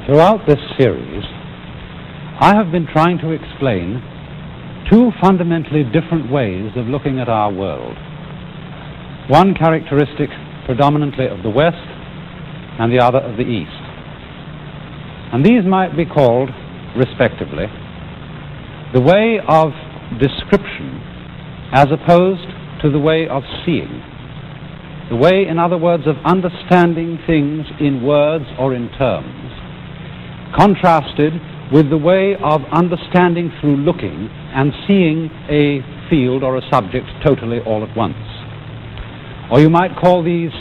Throughout this series, I have been trying to explain two fundamentally different ways of looking at our world. One characteristic predominantly of the West and the other of the East. And these might be called, respectively, the way of description as opposed to the way of seeing. The way, in other words, of understanding things in words or in terms, contrasted with the way of understanding through looking and seeing a field or a subject totally all at once. Or you might call these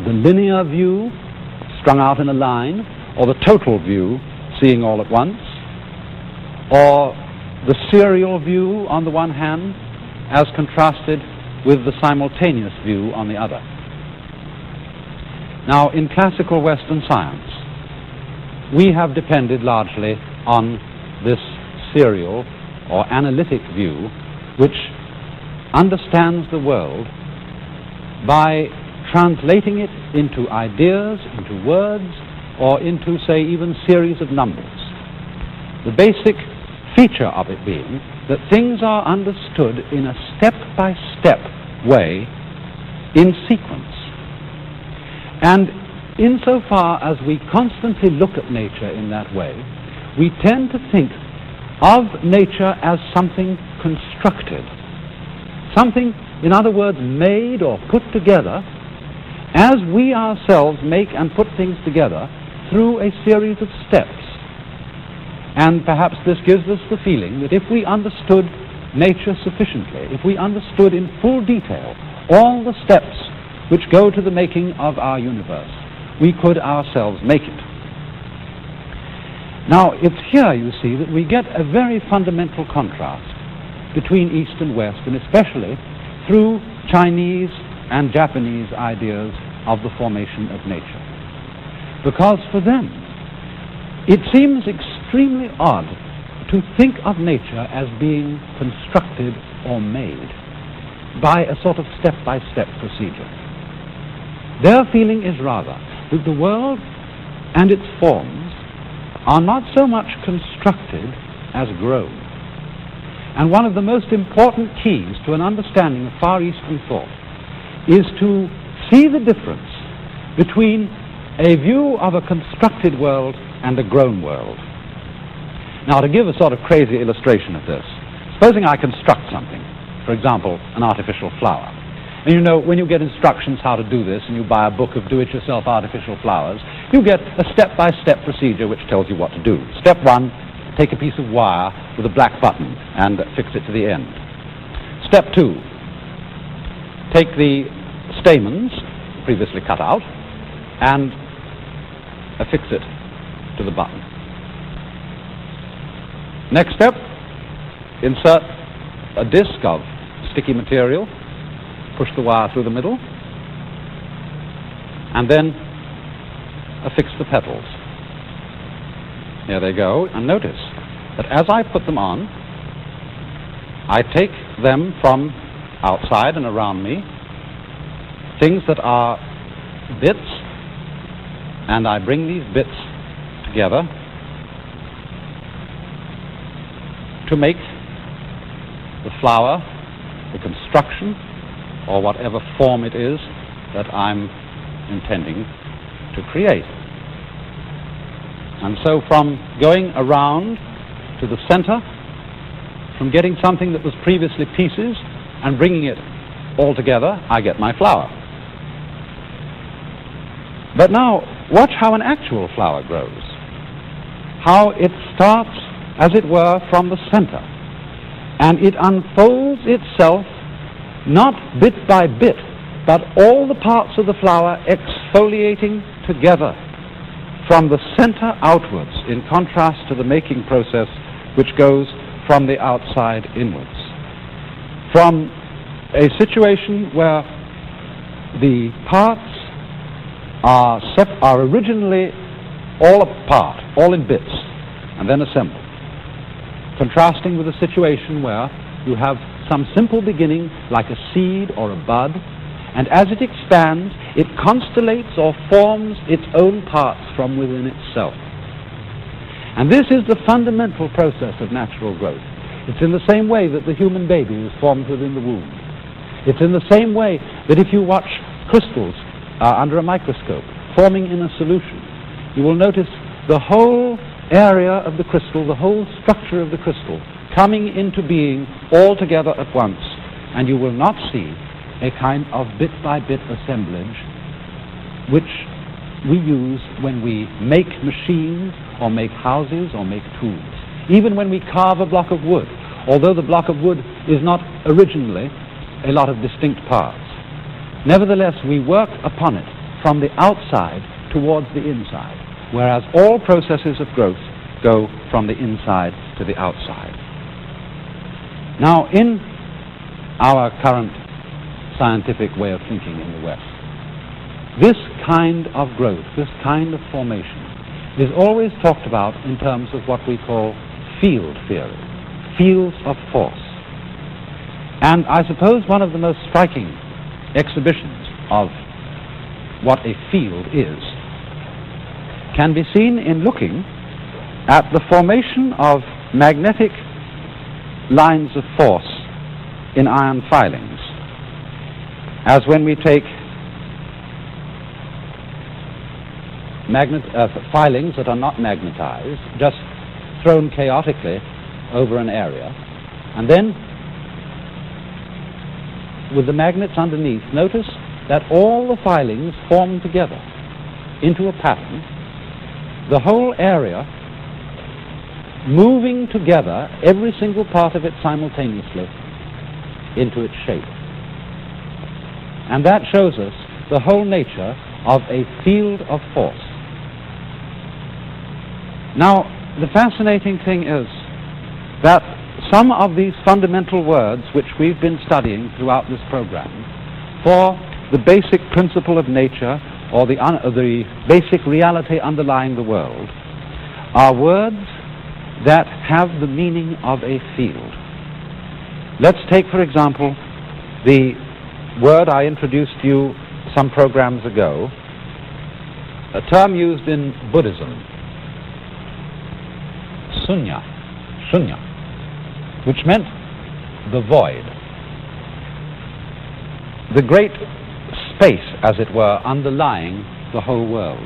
the linear view, strung out in a line, or the total view, seeing all at once, or the serial view on the one hand, as contrasted with the simultaneous view on the other. Now, in classical Western science, we have depended largely on this serial or analytic view, which understands the world by translating it into ideas, into words, or into, say, even series of numbers. The basic feature of it being that things are understood in a step-by-step way in sequence. And insofar as we constantly look at nature in that way, we tend to think of nature as something constructed, something, in other words, made or put together as we ourselves make and put things together through a series of steps. And perhaps this gives us the feeling that if we understood nature sufficiently, if we understood in full detail all the steps which go to the making of our universe, we could ourselves make it. Now, it's here, you see, that we get a very fundamental contrast between East and West, and especially through Chinese and Japanese ideas of the formation of nature. Because for them, it seems extremely odd to think of nature as being constructed or made by a sort of step-by-step procedure. Their feeling is rather that the world and its forms are not so much constructed as grown. And one of the most important keys to an understanding of Far Eastern thought is to see the difference between a view of a constructed world and a grown world. Now, to give a sort of crazy illustration of this, supposing I construct something, for example, an artificial flower. And you know, when you get instructions how to do this, and you buy a book of do-it-yourself artificial flowers, you get a step-by-step procedure which tells you what to do. Step one, take a piece of wire with a black button and fix it to the end. Step two, take the stamens, previously cut out, and affix it to the button. Next step, insert a disc of sticky material, push the wire through the middle, and then affix the petals. Here they go, and notice that as I put them on, I take them from outside and around me, things that are bits, and I bring these bits together to make the flower, the construction, or whatever form it is that I'm intending to create. And so from going around to the center, from getting something that was previously pieces and bringing it all together, I get my flower. But now, watch how an actual flower grows. How it starts, as it were, from the center. And it unfolds itself not bit by bit, but all the parts of the flower exfoliating together from the center outwards, in contrast to the making process which goes from the outside inwards. From a situation where the parts are originally all apart, all in bits, and then assembled, contrasting with a situation where you have some simple beginning like a seed or a bud, and as it expands, it constellates or forms its own parts from within itself. And this is the fundamental process of natural growth. It's in the same way that the human baby is formed within the womb. It's in the same way that if you watch crystals under a microscope forming in a solution, you will notice the whole area of the crystal, the whole structure of the crystal coming into being all together at once, and you will not see a kind of bit-by-bit assemblage which we use when we make machines or make houses or make tools. Even when we carve a block of wood, although the block of wood is not originally a lot of distinct parts, nevertheless we work upon it from the outside towards the inside, whereas all processes of growth go from the inside to the outside. Now, in our current scientific way of thinking in the West, this kind of growth, this kind of formation, is always talked about in terms of what we call field theory, fields of force. And I suppose one of the most striking exhibitions of what a field is can be seen in looking at the formation of magnetic lines of force in iron filings, as when we take filings that are not magnetized, just thrown chaotically over an area, and then with the magnets underneath, notice that all the filings form together into a pattern, the whole area moving together, every single part of it simultaneously, into its shape. And that shows us the whole nature of a field of force. Now, the fascinating thing is that some of these fundamental words which we've been studying throughout this program for the basic principle of nature or the basic reality underlying the world are words that have the meaning of a field. Let's take, for example, the word I introduced to you some programs ago, a term used in Buddhism, sunya, which meant the void, the great space, as it were, underlying the whole world.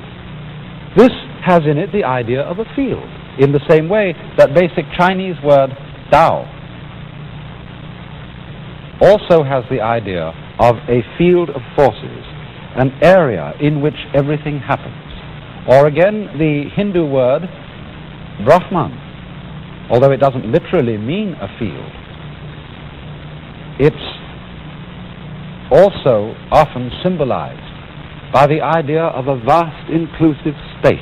This has in it the idea of a field, in the same way that basic Chinese word Tao also has the idea of a field of forces, an area in which everything happens. Or again, the Hindu word Brahman, although it doesn't literally mean a field, it's also often symbolized by the idea of a vast inclusive space.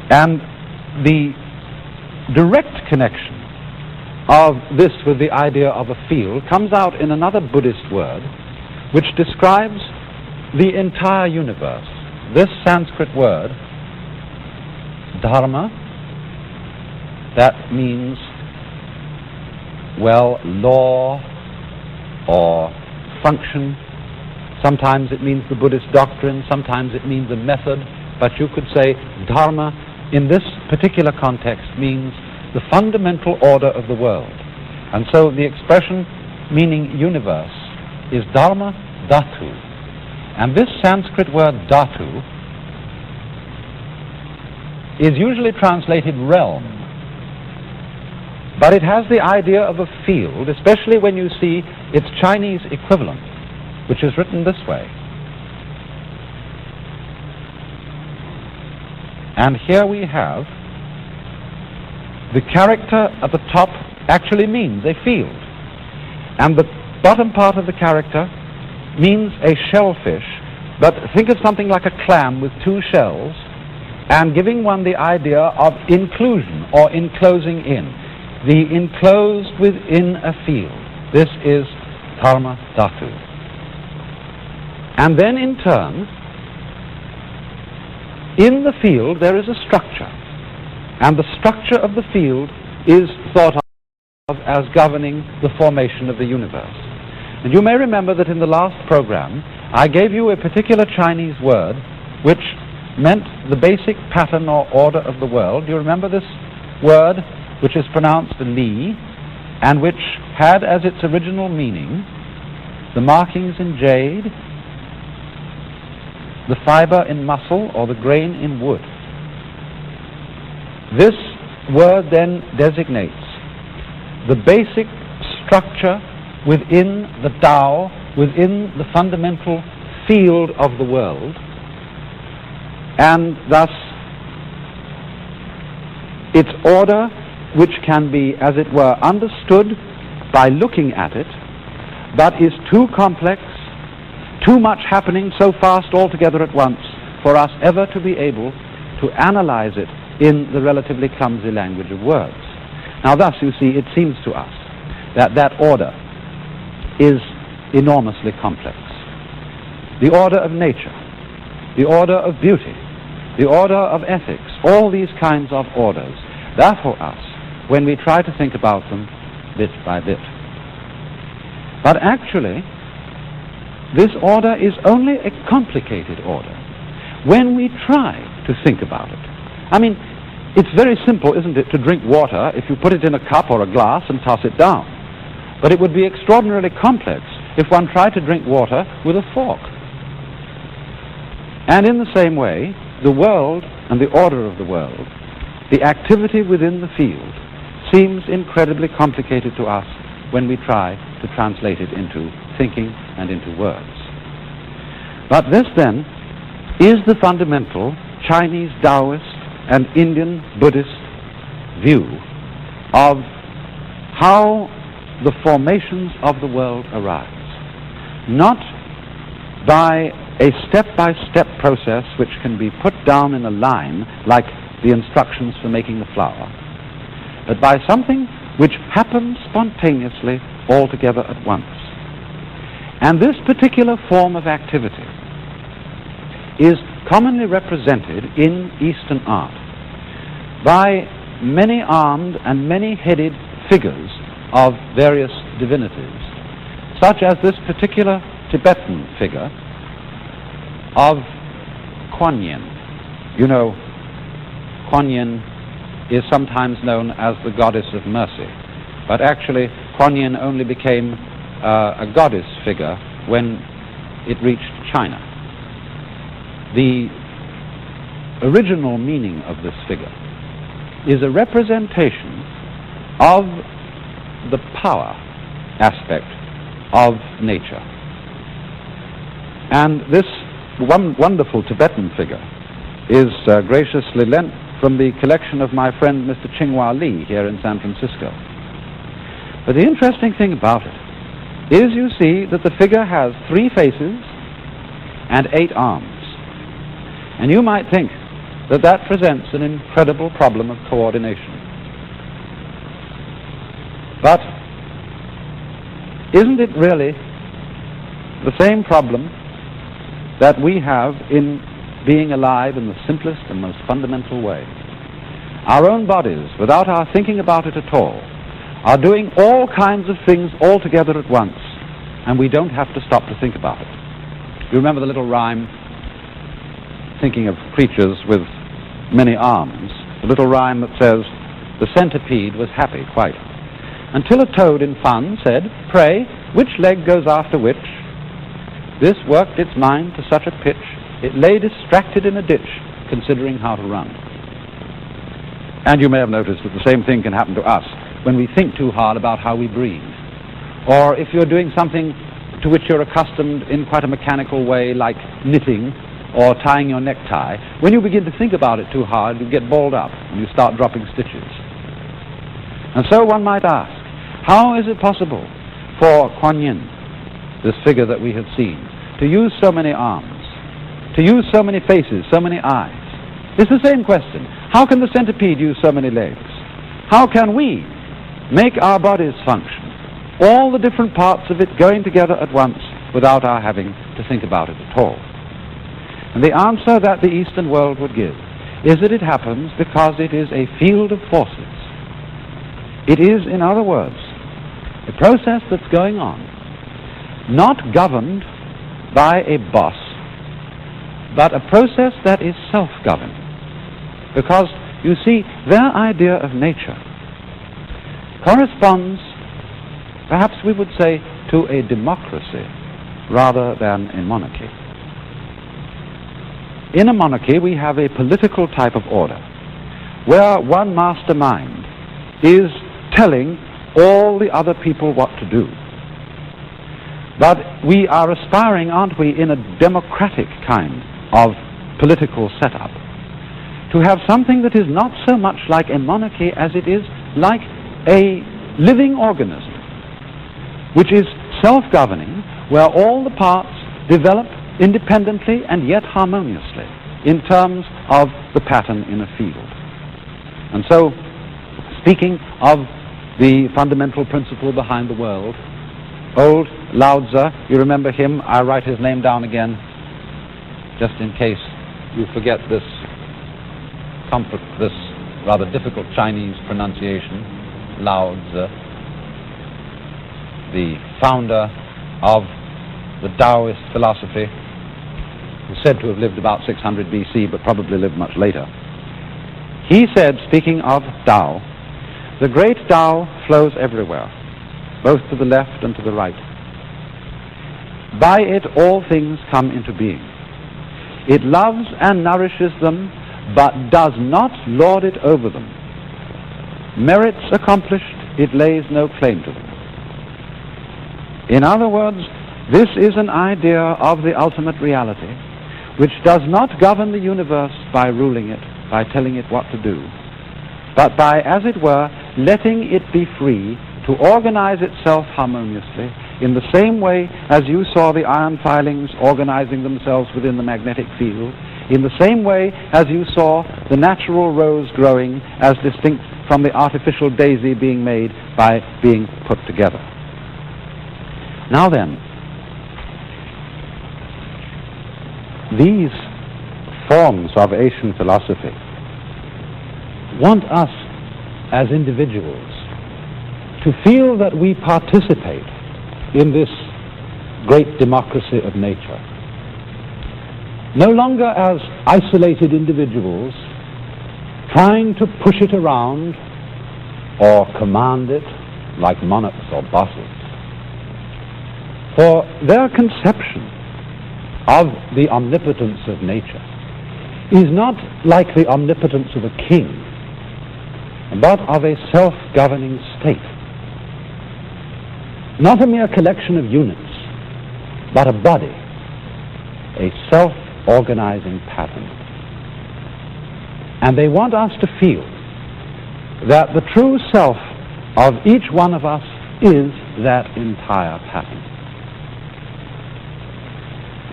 And the direct connection of this with the idea of a field comes out in another Buddhist word which describes the entire universe. This Sanskrit word, dharma, that means, well, law or function. Sometimes it means the Buddhist doctrine, sometimes it means a method, but you could say dharma in this particular context means the fundamental order of the world. And so the expression meaning universe is dharma dhatu. And this Sanskrit word dhatu is usually translated realm, but it has the idea of a field, especially when you see its Chinese equivalent, which is written this way. And here we have the character at the top actually means a field, and the bottom part of the character means a shellfish, but think of something like a clam with two shells and giving one the idea of inclusion or enclosing in, the enclosed within a field. This is dharma dhatu. And then in turn, in the field there is a structure, and the structure of the field is thought of as governing the formation of the universe. And you may remember that in the last program I gave you a particular Chinese word which meant the basic pattern or order of the world. Do you remember this word, which is pronounced Li, and which had as its original meaning the markings in jade, the fiber in muscle, or the grain in wood? This word then designates the basic structure within the Tao, within the fundamental field of the world, and thus its order, which can be, as it were, understood by looking at it, but is too complex, too much happening so fast altogether at once for us ever to be able to analyze it in the relatively clumsy language of words. Now thus, you see, it seems to us that that order is enormously complex. The order of nature, the order of beauty, the order of ethics, all these kinds of orders, they're for us when we try to think about them bit by bit. But actually, this order is only a complicated order when we try to think about it. I mean, it's very simple, isn't it, to drink water if you put it in a cup or a glass and toss it down. But it would be extraordinarily complex if one tried to drink water with a fork. And in the same way, the world and the order of the world, the activity within the field, seems incredibly complicated to us when we try to translate it into thinking and into words. But this then is the fundamental Chinese Taoist and Indian Buddhist view of how the formations of the world arise. Not by a step-by-step process which can be put down in a line like the instructions for making the flower, but by something which happens spontaneously altogether at once. And this particular form of activity is commonly represented in Eastern art by many-armed and many-headed figures of various divinities, such as this particular Tibetan figure of Kuan Yin. You know, Kuan Yin is sometimes known as the goddess of mercy, but actually Kuan Yin only became a goddess figure when it reached China. The original meaning of this figure is a representation of the power aspect of nature. And this wonderful Tibetan figure is graciously lent from the collection of my friend Mr. Qinghua Li here in San Francisco. But the interesting thing about it is, you see, that the figure has 3 faces and 8 arms. And you might think that that presents an incredible problem of coordination. But isn't it really the same problem that we have in being alive in the simplest and most fundamental way? Our own bodies, without our thinking about it at all, are doing all kinds of things all together at once, and we don't have to stop to think about it. You remember the little rhyme, thinking of creatures with many arms, the little rhyme that says, "The centipede was happy quite, until a toad in fun said, 'Pray, which leg goes after which?' This worked its mind to such a pitch, it lay distracted in a ditch, considering how to run." And you may have noticed that the same thing can happen to us when we think too hard about how we breathe. Or if you're doing something to which you're accustomed in quite a mechanical way, like knitting or tying your necktie, when you begin to think about it too hard, you get balled up and you start dropping stitches. And so one might ask, how is it possible for Kuan Yin, this figure that we have seen, to use so many arms, to use so many faces, so many eyes? It's the same question. How can the centipede use so many legs? How can we make our bodies function, all the different parts of it going together at once without our having to think about it at all? And the answer that the Eastern world would give is that it happens because it is a field of forces. It is, in other words, a process that's going on, not governed by a boss, but a process that is self-governing. Because, you see, their idea of nature corresponds, perhaps we would say, to a democracy rather than a monarchy. In a monarchy, we have a political type of order where one mastermind is telling all the other people what to do. But we are aspiring, aren't we, in a democratic kind of political setup, to have something that is not so much like a monarchy as it is like a living organism, which is self-governing, where all the parts develop independently and yet harmoniously in terms of the pattern in a field. And so, speaking of the fundamental principle behind the world, old Lao Tzu, you remember him? I write his name down again, just in case you forget this rather difficult Chinese pronunciation. Lao Tzu, the founder of the Taoist philosophy, who's said to have lived about 600 BC, but probably lived much later. He said, speaking of Tao, the great Tao flows everywhere, both to the left and to the right. By it all things come into being. It loves and nourishes them, but does not lord it over them. Merits accomplished, it lays no claim to them. In other words, this is an idea of the ultimate reality, which does not govern the universe by ruling it, by telling it what to do, but by, as it were, letting it be free to organize itself harmoniously in the same way as you saw the iron filings organizing themselves within the magnetic field, in the same way as you saw the natural rose growing as distinct from the artificial daisy being made by being put together. Now then, these forms of Asian philosophy want us as individuals to feel that we participate in this great democracy of nature, no longer as isolated individuals trying to push it around or command it like monarchs or bosses. For their conception of the omnipotence of nature is not like the omnipotence of a king, but of a self-governing state. Not a mere collection of units, but a body, a self-organizing pattern. And they want us to feel that the true self of each one of us is that entire pattern.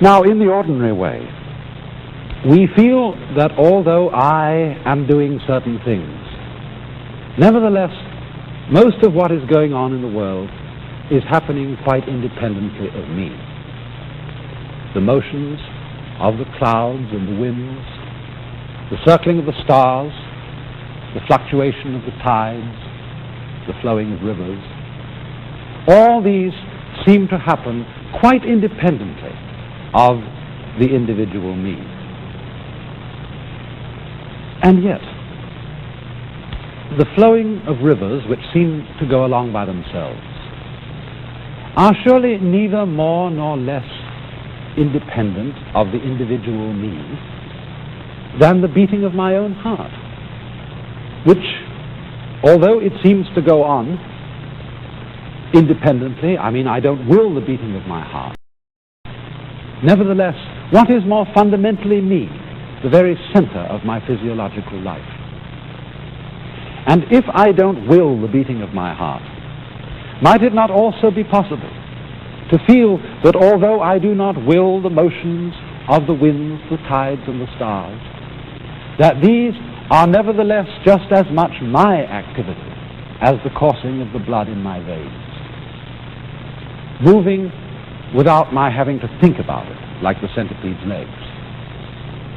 Now, in the ordinary way, we feel that although I am doing certain things, nevertheless, most of what is going on in the world is happening quite independently of me. The motions of the clouds and the winds, the circling of the stars, the fluctuation of the tides, the flowing of rivers, all these seem to happen quite independently of the individual me. And yet, the flowing of rivers, which seem to go along by themselves, are surely neither more nor less independent of the individual me than the beating of my own heart, which, although it seems to go on independently, I don't will the beating of my heart, nevertheless, what is more fundamentally me? The very center of my physiological life. And if I don't will the beating of my heart, might it not also be possible to feel that although I do not will the motions of the winds, the tides, and the stars, that these are nevertheless just as much my activity as the coursing of the blood in my veins, moving without my having to think about it, like the centipede's legs?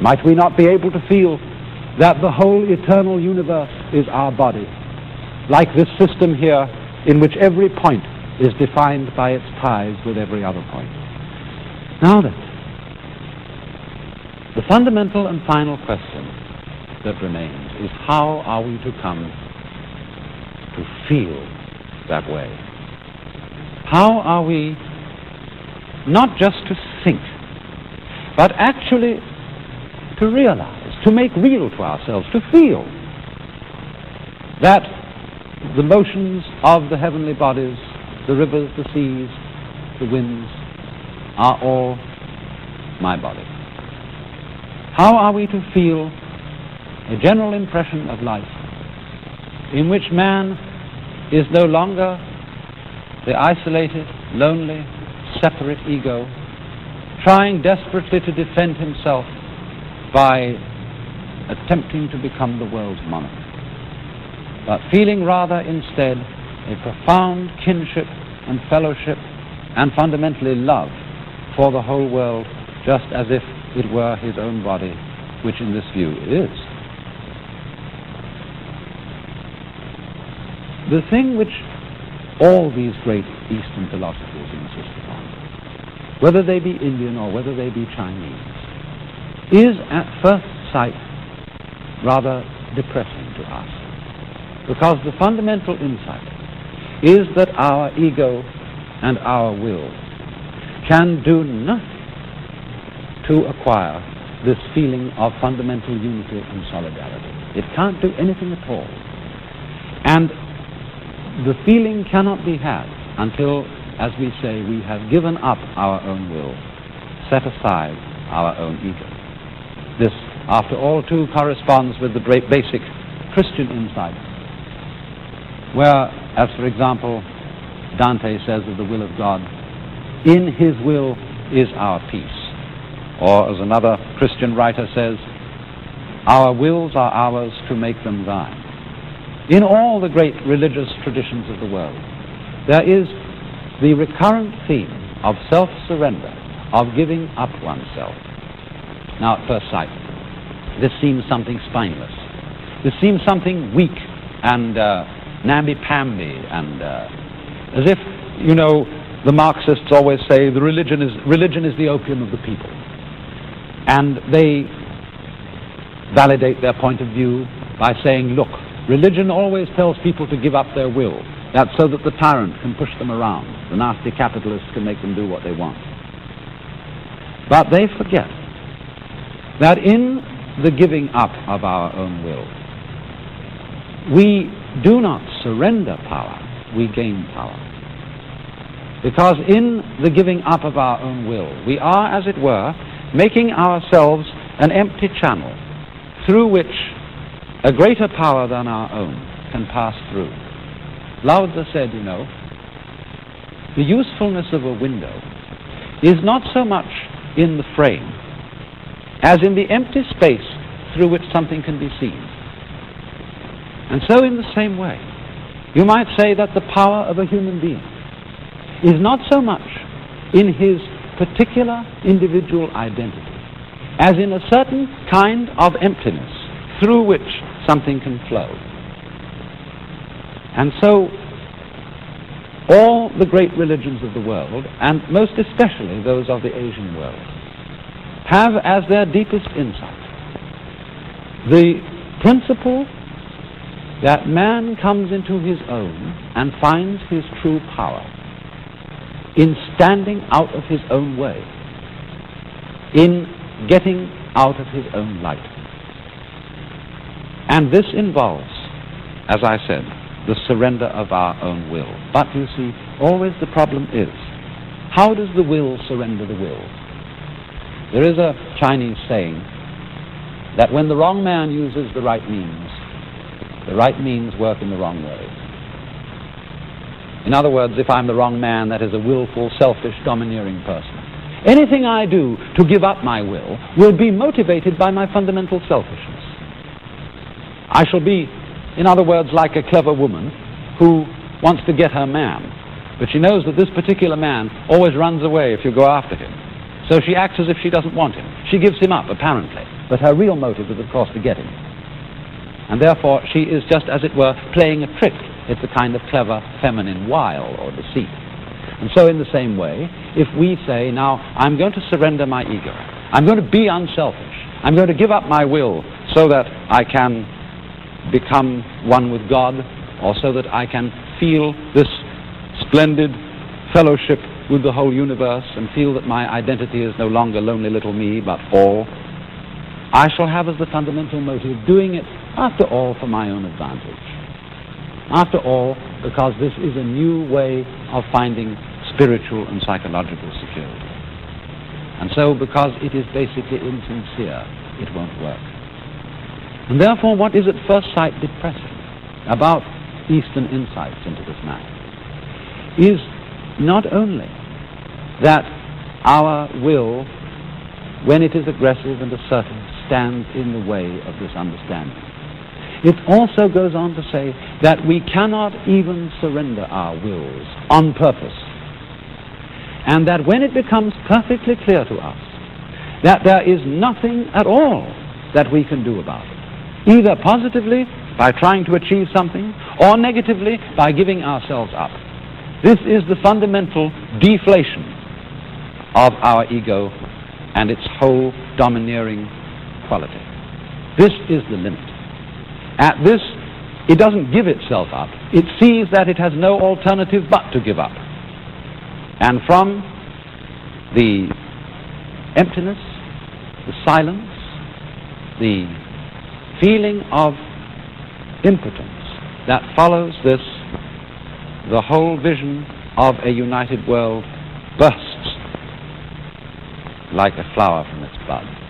Might we not be able to feel that the whole eternal universe is our body, like this system here in which every point is defined by its ties with every other point? Now then, The fundamental and final question that remains is, how are we to come to feel that way? How are we not just to think, but actually to realize, to make real to ourselves, to feel that the motions of the heavenly bodies, the rivers, the seas, the winds, are all my body? How are we to feel a general impression of life in which man is no longer the isolated, lonely, separate ego, trying desperately to defend himself by attempting to become the world's monarch, but feeling rather instead a profound kinship and fellowship and fundamentally love for the whole world, just as if it were his own body, which in this view it is. The thing which all these great Eastern philosophers insist upon, whether they be Indian or whether they be Chinese, is at first sight rather depressing to us, because the fundamental insight is that our ego and our will can do nothing to acquire this feeling of fundamental unity and solidarity. It can't do anything at all. And the feeling cannot be had until, as we say, we have given up our own will, set aside our own ego. This, after all, too corresponds with the basic Christian insight, where, as for example, Dante says of the will of God, "In his will is our peace." Or, as another Christian writer says, "Our wills are ours to make them thine." In all the great religious traditions of the world, there is the recurrent theme of self-surrender, of giving up oneself. Now, at first sight, this seems something spineless. This seems something weak and namby-pamby, and as if, you know, the Marxists always say the religion is the opium of the people. And they validate their point of view by saying, look, religion always tells people to give up their will. That's so that the tyrant can push them around. The nasty capitalists can make them do what they want. But they forget that in the giving up of our own will, we do not surrender power, we gain power. Because in the giving up of our own will, we are, as it were, making ourselves an empty channel through which a greater power than our own can pass through. Lao Tzu said, you know, the usefulness of a window is not so much in the frame as in the empty space through which something can be seen. And so in the same way, you might say that the power of a human being is not so much in his particular individual identity as in a certain kind of emptiness through which something can flow. And so all the great religions of the world, and most especially those of the Asian world, have as their deepest insight the principle that man comes into his own and finds his true power in standing out of his own way, in getting out of his own light. And this involves, as I said, the surrender of our own will. But you see, always the problem is, how does the will surrender the will? There is a Chinese saying that when the wrong man uses the right means work in the wrong way. In other words, if I'm the wrong man, that is a willful, selfish, domineering person. Anything I do to give up my will be motivated by my fundamental selfishness. I shall be, in other words, like a clever woman who wants to get her man, but she knows that this particular man always runs away if you go after him. So she acts as if she doesn't want him. She gives him up, apparently, but her real motive is, of course, to get him. And therefore, she is just, as it were, playing a trick. It's a kind of clever, feminine wile or deceit. And so in the same way, if we say, now, I'm going to surrender my ego, I'm going to be unselfish, I'm going to give up my will so that I can become one with God, or so that I can feel this splendid fellowship with the whole universe and feel that my identity is no longer lonely little me, but all. I shall have as the fundamental motive doing it, after all, for my own advantage. After all, because this is a new way of finding spiritual and psychological security. And so, because it is basically insincere, it won't work. And therefore, what is at first sight depressing about Eastern insights into this matter is not only that our will, when it is aggressive and assertive, stands in the way of this understanding. It also goes on to say that we cannot even surrender our wills on purpose. And that when it becomes perfectly clear to us that there is nothing at all that we can do about it, either positively by trying to achieve something, or negatively by giving ourselves up, this is the fundamental deflation of our ego and its whole domineering quality. This is the limit. At this, it doesn't give itself up. It sees that it has no alternative but to give up. And from the emptiness, the silence, the feeling of impotence that follows this, the whole vision of a united world bursts like a flower from its bud.